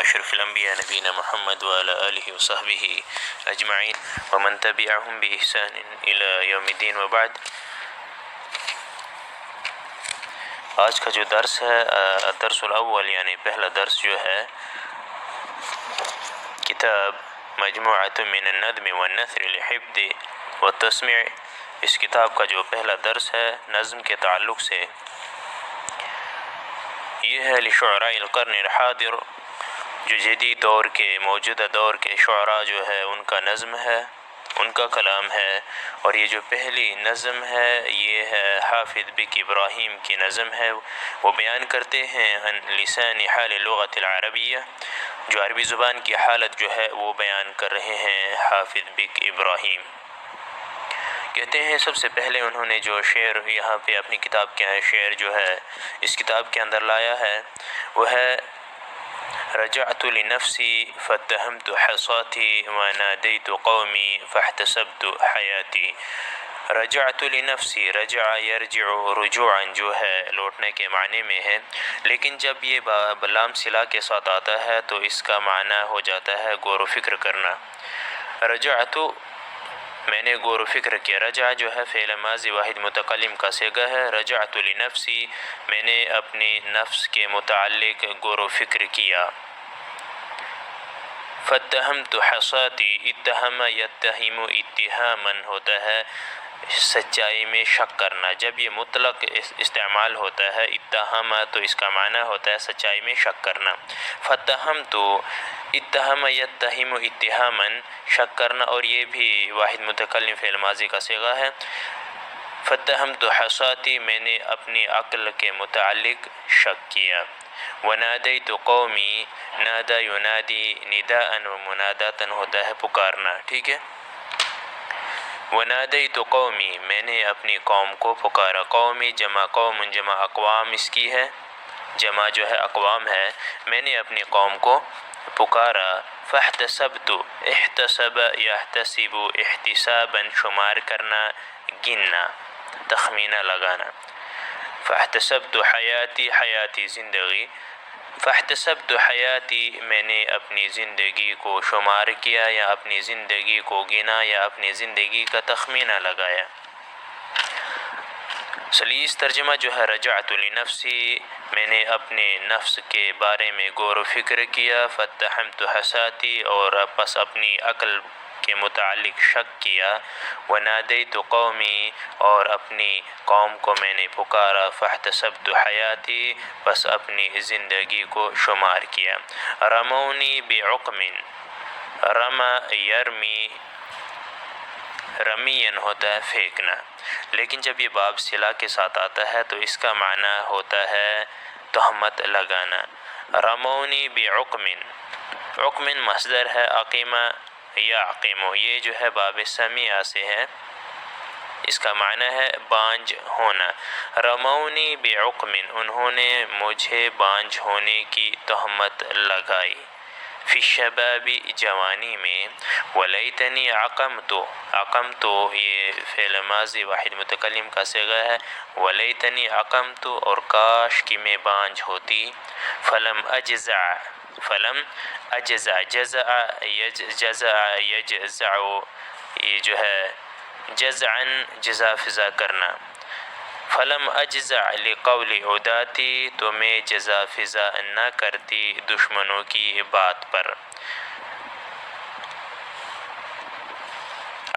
أشرف الأنبياء نبينا محمد وعلى آله وصحبه أجمعين ومن تبعهم بإحسان إلى يوم الدين وبعد. آج کا جو درس ہے الدرس الاول یعنی پہلا درس جو ہے کتاب مجموعۃ من النظم والنثر لحفظ والتسمیع، اس کتاب کا جو پہلا درس ہے نظم کے تعلق سے یہ ہے لشعراء القرن الحاضر، جو جدید دور کے موجودہ دور کے شعراء جو ہے ان کا نظم ہے، ان کا کلام ہے. اور یہ جو پہلی نظم ہے یہ ہے حافظ بک ابراہیم کی نظم ہے. وہ بیان کرتے ہیں عن لسان حال اللغۃ العربیہ، جو عربی زبان کی حالت جو ہے وہ بیان کر رہے ہیں حافظ بک ابراہیم. کہتے ہیں سب سے پہلے انہوں نے جو شعر یہاں پہ اپنی کتاب کے شعر جو ہے اس کتاب کے اندر لایا ہے وہ ہے رجعت لنفسی فاتهمت حصاتی ونادیت قومی فاحتسبت حیاتی. رجعت لنفسی، رجع یرجع رجوعا جو ہے لوٹنے کے معنی میں ہے، لیکن جب یہ لام صلہ کے ساتھ آتا ہے تو اس کا معنی ہو جاتا ہے غور و فکر کرنا. رجعت میں نے غور و فکر کیا. رجع جو ہے فعل ماضی واحد متکلم کا صیغہ ہے. رجعت لنفسی، میں نے اپنی نفس کے متعلق غور و فکر کیا. فاتهمت حصاتی، اتہم یتہم اتہاما ہوتا ہے سچائی میں شک کرنا. جب یہ مطلق استعمال ہوتا ہے اتہم تو اس کا معنی ہوتا ہے سچائی میں شک کرنا. فاتہمت، اتہم یتہم اتہاما شک کرنا، اور یہ بھی واحد متکلم فعل ماضی کا صیغہ ہے. فاتہمت حصاتی، میں نے اپنی عقل کے متعلق شک کیا. ونادیت قومی، نادا ینادی نداء و مناداتن ہوتا ہے پکارنا. ٹھیک ہے. ونادیت قومی، میں نے اپنی قوم کو پکارا. قومی جمع قوم، جمع اقوام اس کی ہے، جمع جو ہے اقوام ہے. میں نے اپنی قوم کو پکارا. فاحتسبت، احتسب یحتسب احتسابا شمار کرنا، گننا، تخمینہ لگانا. فاحتسبت حیاتی، حیاتی زندگی. فاحتسبت حیاتی، میں نے اپنی زندگی کو شمار کیا یا اپنی زندگی کو گنا یا اپنی زندگی کا تخمینہ لگایا. سلیس ترجمہ جو ہے رجعت لنفسی، میں نے اپنے نفس کے بارے میں غور و فکر کیا. فاتہمت حصاتی، اور پس اپنی عقل کے متعلق شک کیا. ونادیت قومی، اور اپنی قوم کو میں نے پکارا. فاحتسبت حیاتی، پس اپنی زندگی کو شمار کیا. رمونی بعقم، رما یرمی، رمین ہوتا ہے پھینکنا، لیکن جب یہ باب صلہ کے ساتھ آتا ہے تو اس کا معنی ہوتا ہے تہمت لگانا. رمونی بعقم، عقم مصدر ہے، عقیمہ یا عقیمو، یہ جو ہے باب سمیع سے ہے، اس کا معنی ہے بانجھ ہونا. رمونی بعقم، انہوں نے مجھے بانجھ ہونے کی تہمت لگائی. فی الشباب، جوانی میں. ولیتنی عقمت، عقمت یہ فعل ماضی واحد متکلم کا صیغہ ہے. ولیتنی عقمت، اور کاش کہ میں بانجھ ہوتی. فلم اجزع، فلم اجزع، جزع جزع یجزع، یہ جو ہے جزعاً جزا فضا کرنا. فلم اجزع لقول عداتی، تو میں جزا فضا نہ کرتی دشمنوں کی بات پر.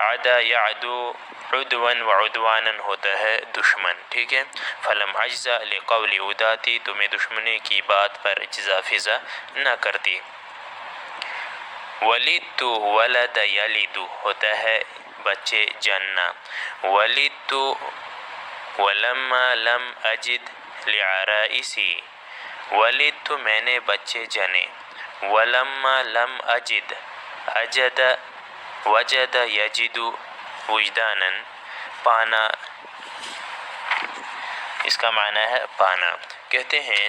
عدا یعدو، عدوا وعدوانا ہوتا ہے دشمن. ٹھیک ہے. فلم اجزع لقول عداتی، تو میں دشمنی کی بات پر جزا فضا نہ کرتی. ولدت ولد یلد ہوتا ہے بچے جننا. ولدت ولما لم اجد لعرائسی، ولدت میں نے بچے جنے. ولما لم اجد، اجد وجد یجد وجدانا، پانا، اس کا معنی ہے پانا. کہتے ہیں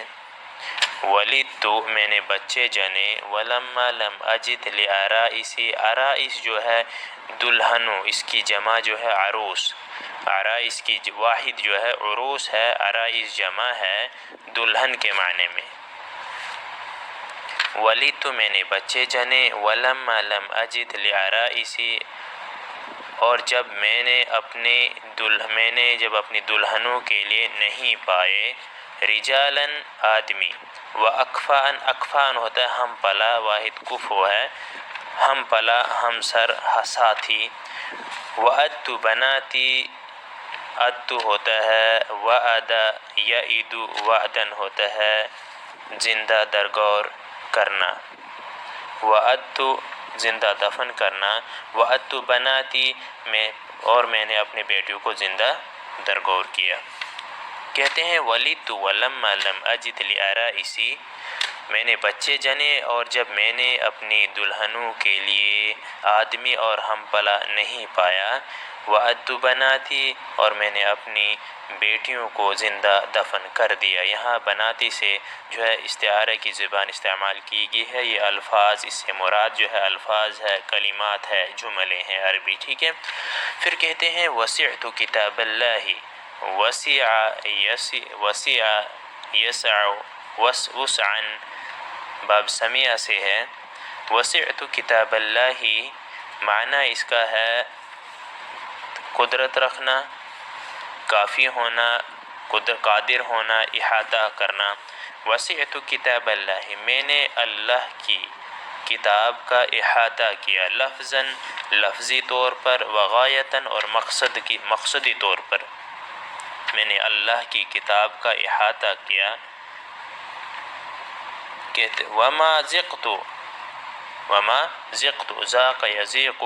ولدت میں نے بچے جنے. ولما لم اجد لعرائسی، عرائس جو ہے دلہنوں، اس کی جمع جو ہے عروس. عرائس کی واحد جو ہے عروس ہے، عرائس جمع ہے دلہن کے معنی میں. ولیدت میں نے بچے جنے، ولما لم اجد لعرائسی اور جب میں نے جب اپنی دلہنوں کے لیے نہیں پائے، رجالن آدمی، واکفان اکفان ہوتا ہے ہم پلا، واحد کفو ہے ہم پلا ہم سر ساتھی، وعدت بناتی عدت ہوتا ہے وعد یعد وعدن ہوتا ہے زندہ درگور کرنا، وعدت زندہ دفن کرنا، وعدت بناتی میں نے اپنے بیٹیوں کو زندہ درگور کیا۔ کہتے ہیں ولیدت ولما لم اجد لعرائسی، میں نے بچے جنے اور جب میں نے اپنی دلہنوں کے لیے آدمی اور ہم پلا نہیں پایا، وعدت بناتی اور میں نے اپنی بیٹیوں کو زندہ دفن کر دیا۔ یہاں بناتی سے جو ہے استعارہ کی زبان استعمال کی گئی ہے، یہ الفاظ اس سے مراد جو ہے الفاظ ہے، کلمات ہے، جملے ہیں عربی، ٹھیک ہے۔ پھر کہتے ہیں وسعت کتاب اللہ، وسع یسع وسعا باب سمیع سے ہے، وسعت کتاب اللہ معنی اس کا ہے قدرت رکھنا، کافی ہونا، قادر ہونا، احاطہ کرنا۔ وسعت کتاب اللہ میں نے اللہ کی کتاب کا احاطہ کیا، لفظاً لفظی طور پر، وغایتاً اور مقصدی طور پر، میں نے اللہ کی کتاب کا احاطہ کیا۔ کہتے وما زقت ذاق یذیق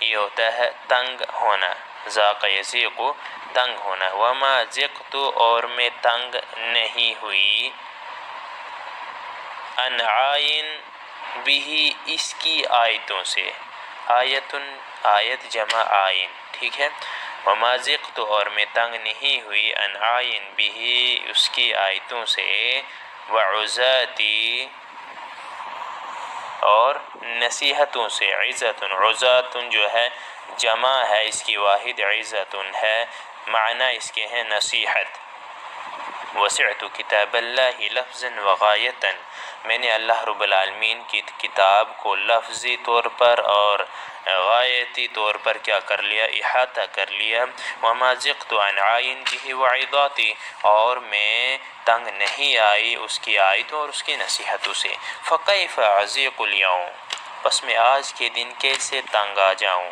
یہ ہوتا ہے تنگ ہونا، ذاق یذیق تنگ ہونا، وما زقت اور میں تنگ نہیں ہوئی، ان عائن بھی اس کی آیتوں سے، آیت جمع عائن، ٹھیک ہے۔ وما زقت اور میں تنگ نہیں ہوئی، ان عائن بھی اس کی آیتوں سے، وعزاتی اور نصیحتوں سے، عزتن جو ہے جمع ہے اس کی واحد، عزتن ہے معنی اس کے ہیں نصیحت۔ وسعت کتاب اللہ لفظا وغایتاً میں نے اللہ رب العالمین کی کتاب کو لفظی طور پر اور غایتی طور پر کیا کر لیا، احاطہ کر لیا۔ وما زقت عن عائن به وعظاتی اور میں تنگ نہیں آئی اس کی آیتوں اور اس کی نصیحتوں سے۔ فکیف اضیق اليوم پس میں آج کے دن کیسے تنگ آ جاؤں،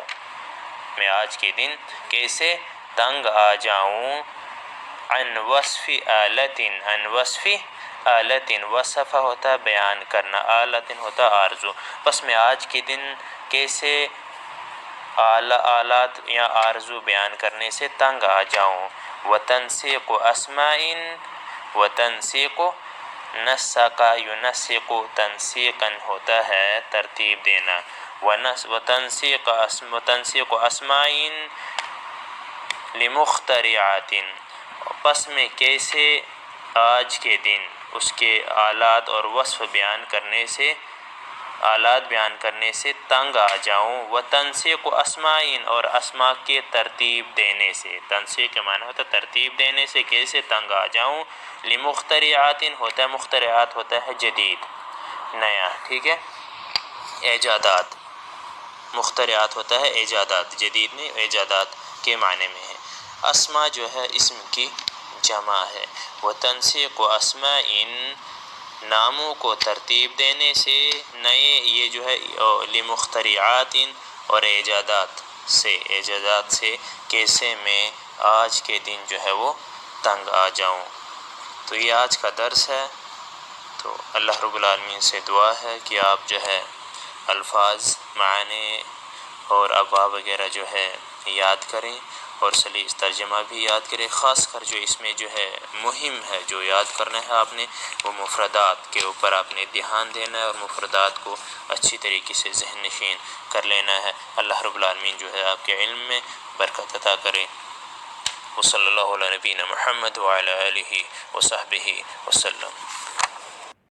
میں آج کے دن کیسے تنگ آ جاؤں، عن وصف آلت وصف ہوتا بیان کرنا، آلت ہوتا آرزو، پس میں آج کے دن کیسے آلات یا آرزو بیان کرنے سے تنگ آ جاؤں۔ وتنسیق اسماء وتنسیق نسق ینسق تنسیقا ہوتا ہے ترتیب دینا، وتنسیق اسماء لمخترعات پس میں کیسے آج کے دن اس کے آلات اور وصف بیان کرنے سے تنگ آ جاؤں، وتنسیق اسماء اور اسماء کے ترتیب دینے سے، تنسیق کے معنی ہوتا ہے ترتیب دینے سے کیسے تنگ آ جاؤں، لمخترعات ہوتا ہے، مخترعات ہوتا ہے جدید نیا، ٹھیک ہے، ایجادات، مخترعات ہوتا ہے ایجادات، جدید نہیں ایجادات کے معنی میں ہے۔ اسماء جو ہے اسم کی جمع ہے، وتنسیق اسماء ناموں کو ترتیب دینے سے نئے، یہ جو ہے لمخترعات اور ایجادات سے کیسے میں آج کے دن جو ہے وہ تنگ آ جاؤں۔ تو یہ آج کا درس ہے، تو اللہ رب العالمین سے دعا ہے کہ آپ جو ہے الفاظ، معنی اور ابواب وغیرہ جو ہے یاد کریں اور صحیح ترجمہ بھی یاد کریں، خاص کر جو اس میں جو ہے مہم ہے جو یاد کرنا ہے آپ نے، وہ مفردات کے اوپر آپ نے دھیان دینا ہے اور مفردات کو اچھی طریقے سے ذہن نشین کر لینا ہے۔ اللہ رب العالمین جو ہے آپ کے علم میں برکت عطا کرے۔ وصلی اللہ علی نبینا محمد وعلی آلہ وصحبہ وسلم۔